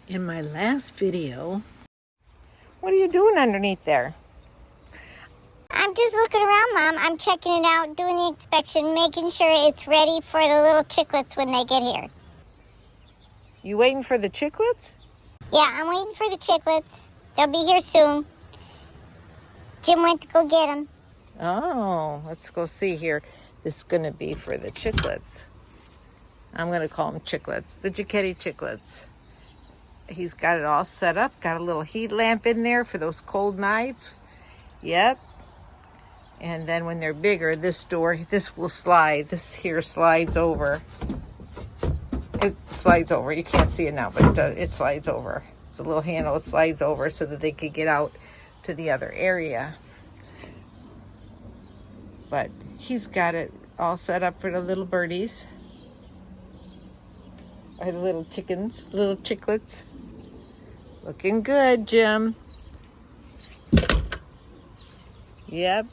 In my last video, what are you doing underneath there? I'm just looking around, Mom. I'm checking it out, doing the inspection, making sure it's ready for the little chicklets when they get here. You waiting for the chicklets? Yeah, I'm waiting for the chicklets. They'll be here soon. Jim went to go get them. Oh, let's go see here. This is going to be for the chicklets. I'm going to call them chicklets, the Giacchetti chicklets. He's got it all set up, got a little heat lamp in there for those cold nights. Yep. And then when they're bigger, this will slide. This here slides over. It slides over. You can't see it now, but it slides over. It's a little handle. It slides over so that they could get out to the other area. But he's got it all set up for the little birdies. Or the little chickens, little chicklets. Looking good, Jim. Yep.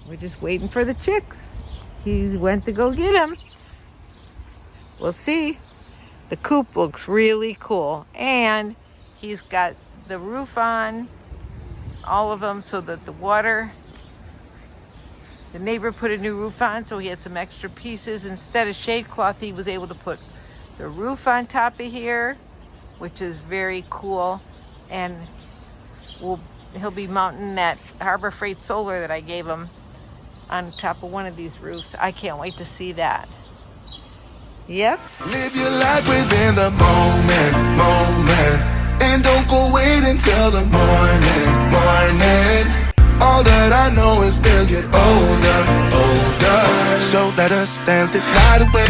We're just waiting for the chicks. He went to go get them. We'll see. The coop looks really cool. And he's got the roof on, all of them, so that the neighbor put a new roof on, so he had some extra pieces. Instead of shade cloth, he was able to put the roof on top of here, which is very cool. And he'll be mounting that Harbor Freight solar that I gave him on top of one of these roofs. I can't wait to see that. Yep. Live your life within the moment, and don't go wait until the morning. All that I know is we'll get older. So let us dance this night away.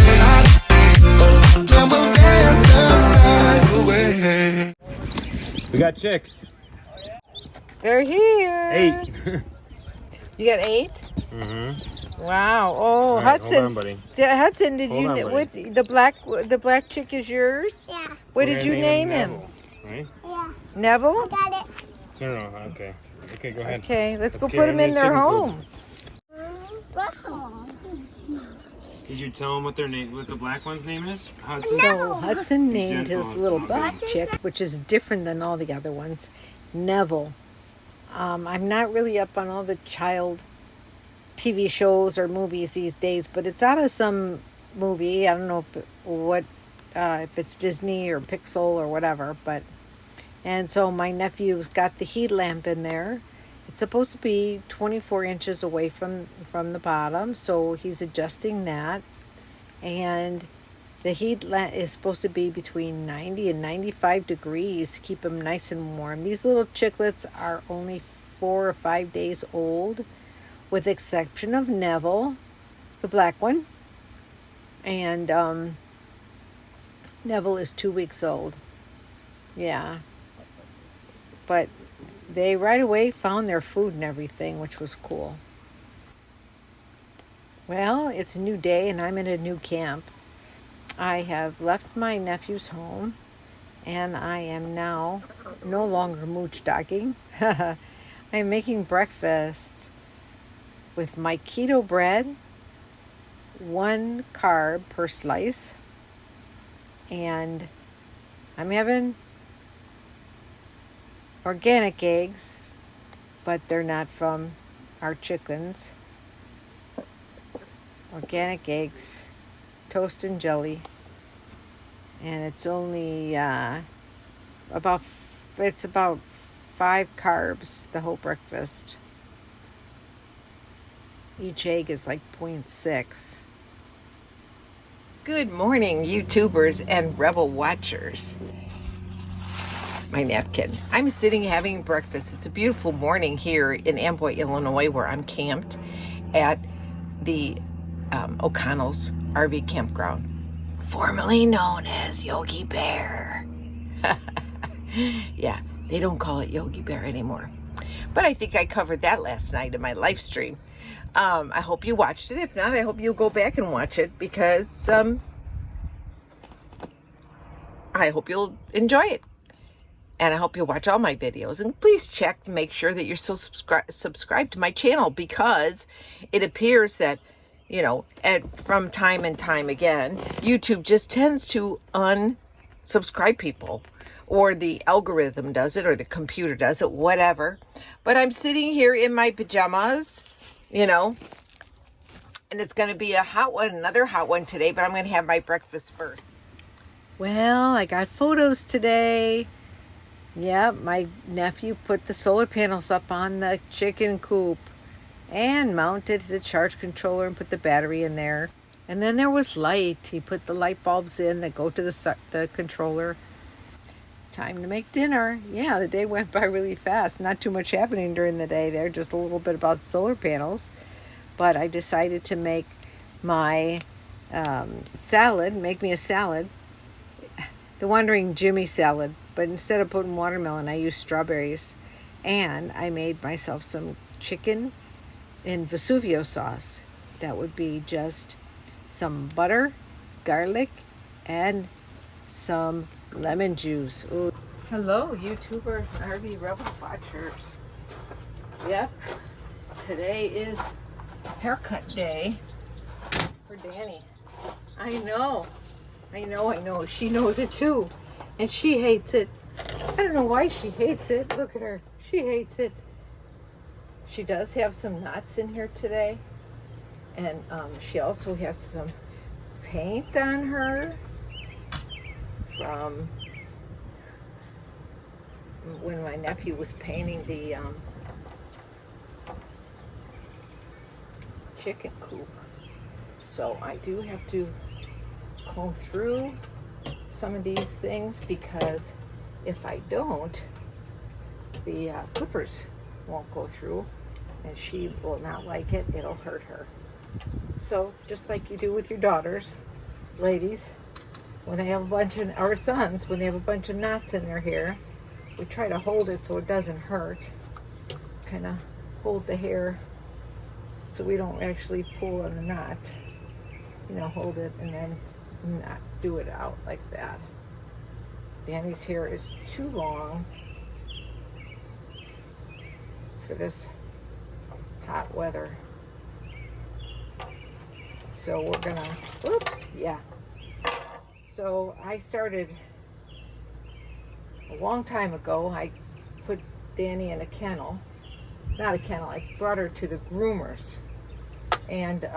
Then we'll dance the night away. We got chicks. They're here. 8. You got 8? Mm-hmm. Wow. Oh, Right, Hudson. hold on, buddy. Hudson, did Hold you on, what buddy. the black chick is yours? Yeah. What We're did gonna you name him? Neville, right? Yeah. Neville? Got it. No, okay. Okay, go ahead. Okay, let's go get put him in the their chicken home. coop. Russell. Did you tell them what the black one's name is? Hudson? So Hudson named his Gentle. little black chick, which is different than all the other ones, Neville. I'm not really up on all the child TV shows or movies these days, but it's out of some movie. I don't know if it's Disney or Pixar or whatever, and so my nephew's got the heat lamp in there. It's supposed to be 24 inches away from the bottom, so he's adjusting that. And the heat lamp is supposed to be between 90 and 95 degrees, keep them nice and warm. These little chicklets are only 4 or 5 days old, with the exception of Neville, the black one. And Neville is 2 weeks old. Yeah. But they right away found their food and everything, which was cool. Well, it's a new day and I'm in a new camp. I have left my nephew's home and I am now no longer mooch dogging. I'm making breakfast with my keto bread, 1 carb per slice, and I'm having organic eggs, but they're not from our chickens. Organic eggs, toast and jelly, and it's only about 5 carbs the whole breakfast. Each egg is like 0.6. Good morning, YouTubers and Rebel watchers. My napkin. I'm sitting having breakfast. It's a beautiful morning here in Amboy, Illinois, where I'm camped at the O'Connell's RV campground, formerly known as Yogi Bear. Yeah, they don't call it Yogi Bear anymore. But I think I covered that last night in my live stream. I hope you watched it. If not, I hope you'll go back and watch it, because I hope you'll enjoy it. And I hope you'll watch all my videos. And please check to make sure that you're still subscribed to my channel, because it appears that, from time and time again, YouTube just tends to unsubscribe people, or the algorithm does it, or the computer does it, whatever. But I'm sitting here in my pajamas, you know, and it's going to be a hot one, another hot one today, but I'm going to have my breakfast first. Well, I got photos today. Yeah, my nephew put the solar panels up on the chicken coop and mounted the charge controller and put the battery in there. And then there was light. He put the light bulbs in that go to the controller. Time to make dinner. Yeah, the day went by really fast. Not too much happening during the day there, just a little bit about solar panels. But I decided to make my salad, make me a salad, the Wandering Jimmy salad. But instead of putting watermelon, I used strawberries. And I made myself some chicken in Vesuvio sauce. That would be just some butter, garlic, and some lemon juice. Ooh. Hello, YouTubers, RV Rebel watchers. Yep, today is haircut day for Danny. I know. She knows it too. And she hates it. I don't know why she hates it. Look at her. She hates it. She does have some knots in here today. And she also has some paint on her from when my nephew was painting the chicken coop. So I do have to comb through some of these things, because if I don't, the clippers won't go through and she will not like it. It'll hurt her. So just like you do with your daughters, ladies, when they have a bunch of, our sons, when they have a bunch of knots in their hair, we try to hold it so it doesn't hurt. Kind of hold the hair so we don't actually pull on the knot. You know, hold it and then not do it out like that. Danny's hair is too long for this hot weather. So we're gonna, oops, yeah. So I started a long time ago. I put Danny in a kennel, not a kennel, I brought her to the groomers and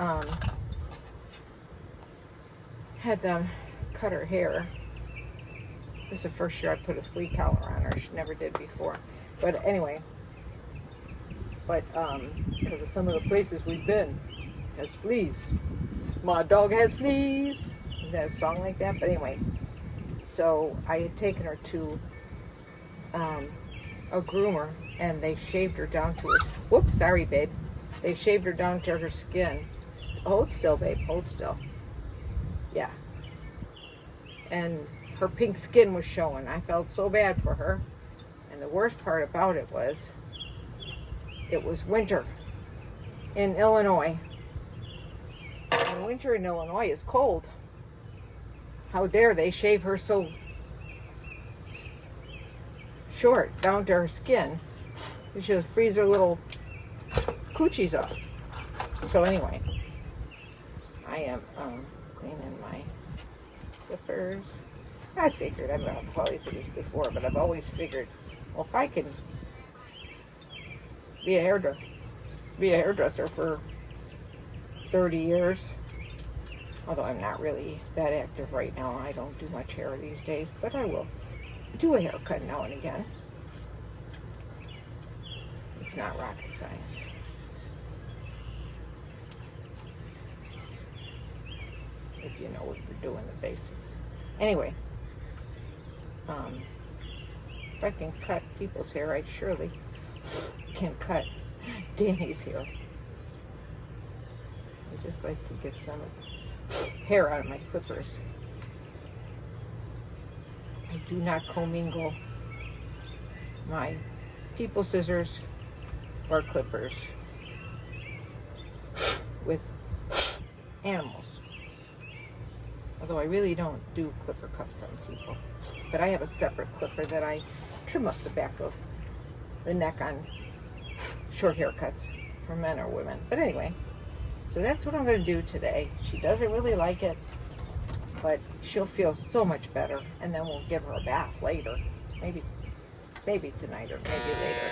had them cut her hair. This is the first year I put a flea collar on her. She never did before. But anyway, because of some of the places we've been has fleas. My dog has fleas. Is that a song like that? But anyway, so I had taken her to a groomer and they shaved her down to her, whoops, sorry babe. They shaved her down to her skin. Hold still, babe, hold still. Yeah. And her pink skin was showing. I felt so bad for her. And the worst part about it was winter in Illinois. And winter in Illinois is cold. How dare they shave her so short down to her skin. She'll freeze her little coochies up. So anyway, I am cleaning my clippers. I figured, I've probably said this before, but I've always figured, well, if I can be a hairdresser for 30 years, although I'm not really that active right now. I don't do much hair these days, but I will do a haircut now and again. It's not rocket science. If you know what you're doing, the basics. Anyway, if I can cut people's hair, I surely can cut Danny's hair. I just like to get some hair out of my clippers. I do not commingle my people scissors or clippers with animals. Although I really don't do clipper cuts on people. But I have a separate clipper that I trim up the back of the neck on short haircuts for men or women. But anyway, so that's what I'm going to do today. She doesn't really like it, but she'll feel so much better. And then we'll give her a bath later. maybe tonight or maybe later.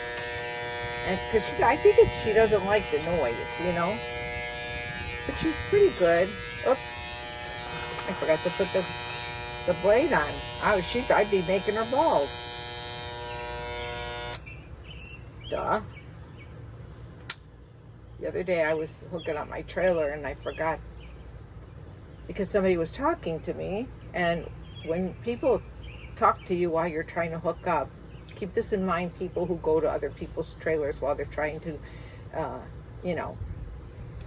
And because I think she doesn't like the noise, you know. But she's pretty good. Oops, I forgot to put the blade on. I'd be making her bald. Duh. The other day I was hooking up my trailer and I forgot because somebody was talking to me, and when people talk to you while you're trying to hook up, keep this in mind, people who go to other people's trailers while they're trying to,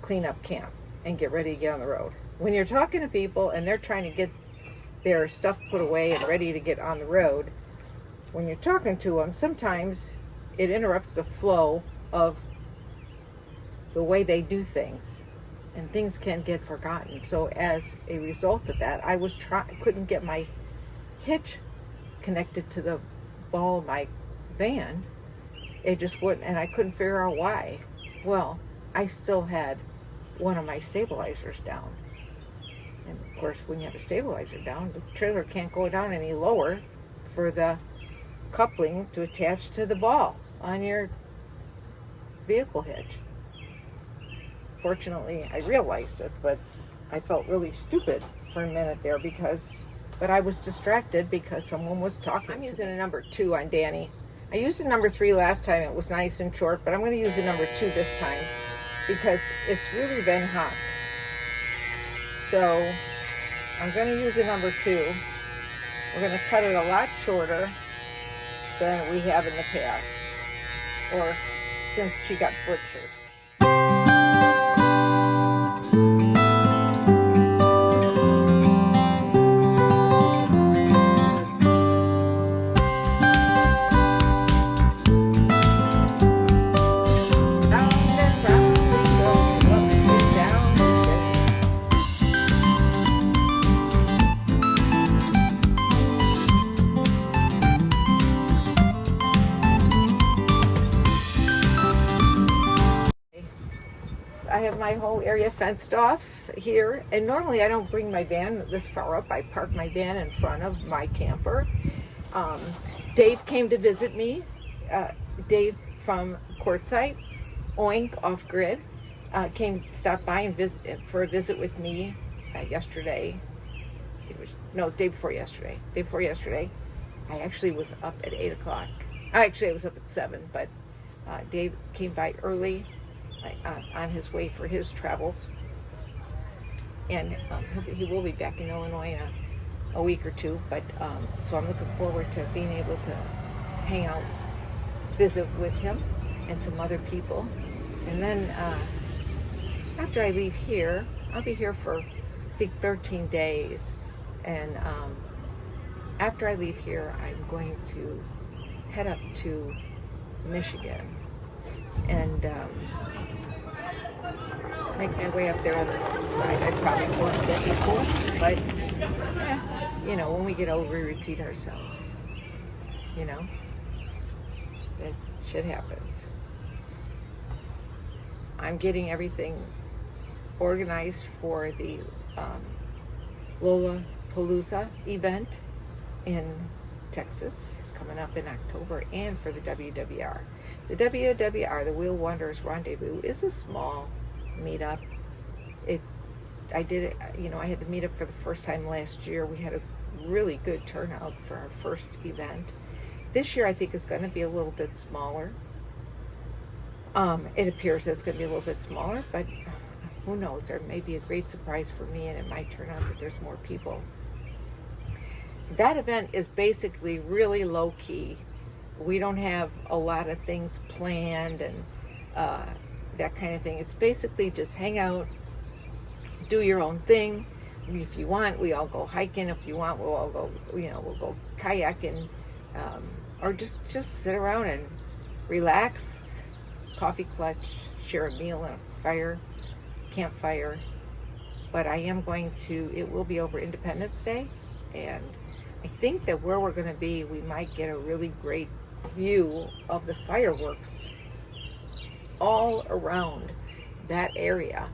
clean up camp and get ready to get on the road. When you're talking to people and they're trying to get their stuff put away and ready to get on the road, when you're talking to them, sometimes it interrupts the flow of the way they do things, and things can get forgotten. So as a result of that, I couldn't get my hitch connected to the ball of my van. It just wouldn't, and I couldn't figure out why. Well, I still had one of my stabilizers down. And of course, when you have a stabilizer down, the trailer can't go down any lower for the coupling to attach to the ball on your vehicle hitch. Fortunately, I realized it, but I felt really stupid for a minute there but I was distracted because someone was talking. I'm using a number 2 on Danni. I used a number 3 last time. It was nice and short, but I'm going to use a number 2 this time because it's really been hot. So I'm going to use a number 2. We're going to cut it a lot shorter than we have in the past, or since she got butchered. I have my whole area fenced off here, and normally I don't bring my van this far up. I park my van in front of my camper. Dave came to visit me. Dave from Quartzsite, Oink Off Grid, stopped by and for a visit with me yesterday. Day before yesterday. Day before yesterday. I actually was up at 8 o'clock. Actually, I was up at 7, but Dave came by early on his way for his travels, and he will be back in Illinois in a week or two, but so I'm looking forward to being able to hang out, visit with him and some other people. And then after I leave here, I'll be here for I think 13 days, and after I leave here, I'm going to head up to Michigan and make my way up there on the north side. I probably won't get before, but when we get old, we repeat ourselves. That shit happens. I'm getting everything organized for the Lollapalooza event in Texas coming up in October, and for the WWR. The WWR, the Wheel Wanderers Rendezvous, is a small meetup. I did it, I had the meetup for the first time last year. We had a really good turnout for our first event. This year I think it's going to be a little bit smaller. It appears that it's going to be a little bit smaller, but who knows? There may be a great surprise for me, and it might turn out that there's more people. That event is basically really low key. We don't have a lot of things planned and that kind of thing. It's basically just hang out, do your own thing. If you want, we all go hiking. If you want, we'll all go, we'll go kayaking, or just sit around and relax, coffee clutch, share a meal and a campfire. But it will be over Independence Day, and I think that where we're going to be, we might get a really great view of the fireworks all around that area,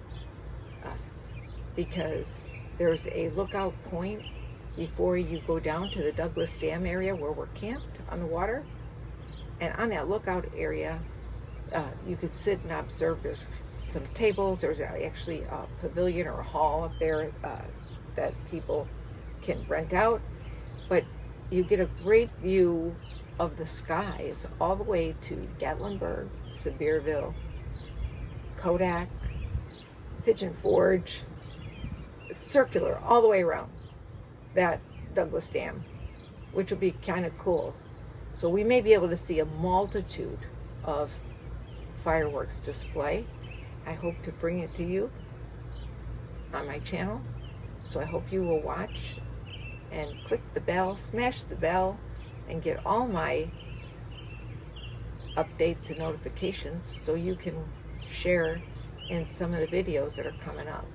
because there's a lookout point before you go down to the Douglas Dam area where we're camped on the water. And on that lookout area, you could sit and observe. There's some tables. There's actually a pavilion or a hall up there that people can rent out. But you get a great view of the skies all the way to Gatlinburg, Sevierville, Kodak, Pigeon Forge, circular all the way around that Douglas Dam, which will be kind of cool. So we may be able to see a multitude of fireworks display. I hope to bring it to you on my channel. So I hope you will watch and click the bell, smash the bell, and get all my updates and notifications so you can share in some of the videos that are coming up.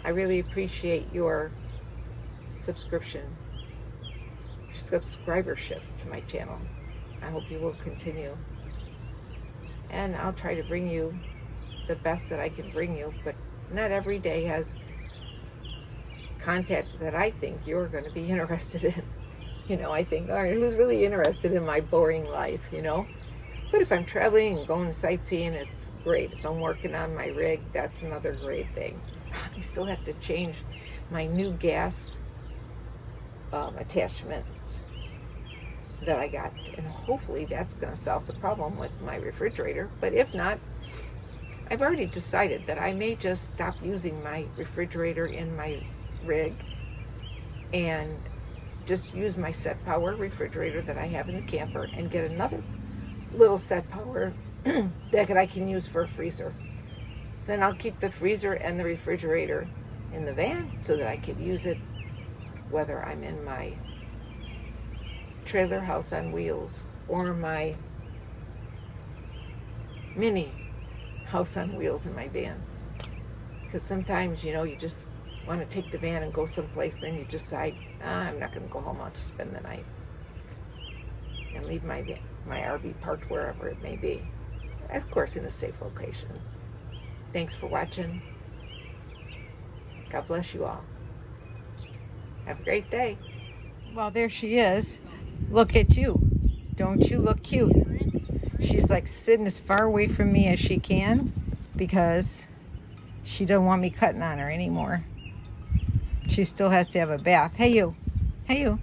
I really appreciate your subscribership to my channel. I hope you will continue. And I'll try to bring you the best that I can bring you, but not every day has content that I think you're going to be interested in. You know, I think, all right, who's really interested in my boring life, you know? But if I'm traveling and going sightseeing, it's great. If I'm working on my rig, that's another great thing. I still have to change my new gas attachments that I got, and hopefully that's going to solve the problem with my refrigerator. But if not, I've already decided that I may just stop using my refrigerator in my rig and just use my set power refrigerator that I have in the camper and get another little set power that I can use for a freezer. Then I'll keep the freezer and the refrigerator in the van so that I can use it whether I'm in my trailer house on wheels or my mini house on wheels in my van. Because sometimes, you know, you just want to take the van and go someplace, then you decide, I'm not going to go home, I'll just spend the night and leave my RV parked wherever it may be, of course in a safe location. Thanks for watching. God bless you all. Have a great day. Well, there she is. Look at you. Don't you look cute? She's like sitting as far away from me as she can because she doesn't want me cutting on her anymore. She still has to have a bath. Hey you. Hey you.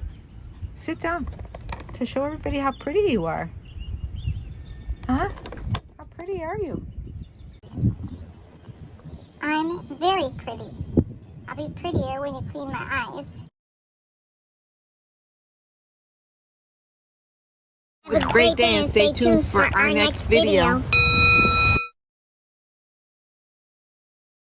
Sit down to show everybody how pretty you are. Huh? How pretty are you? I'm very pretty. I'll be prettier when you clean my eyes. Have a great day and stay tuned for our next video.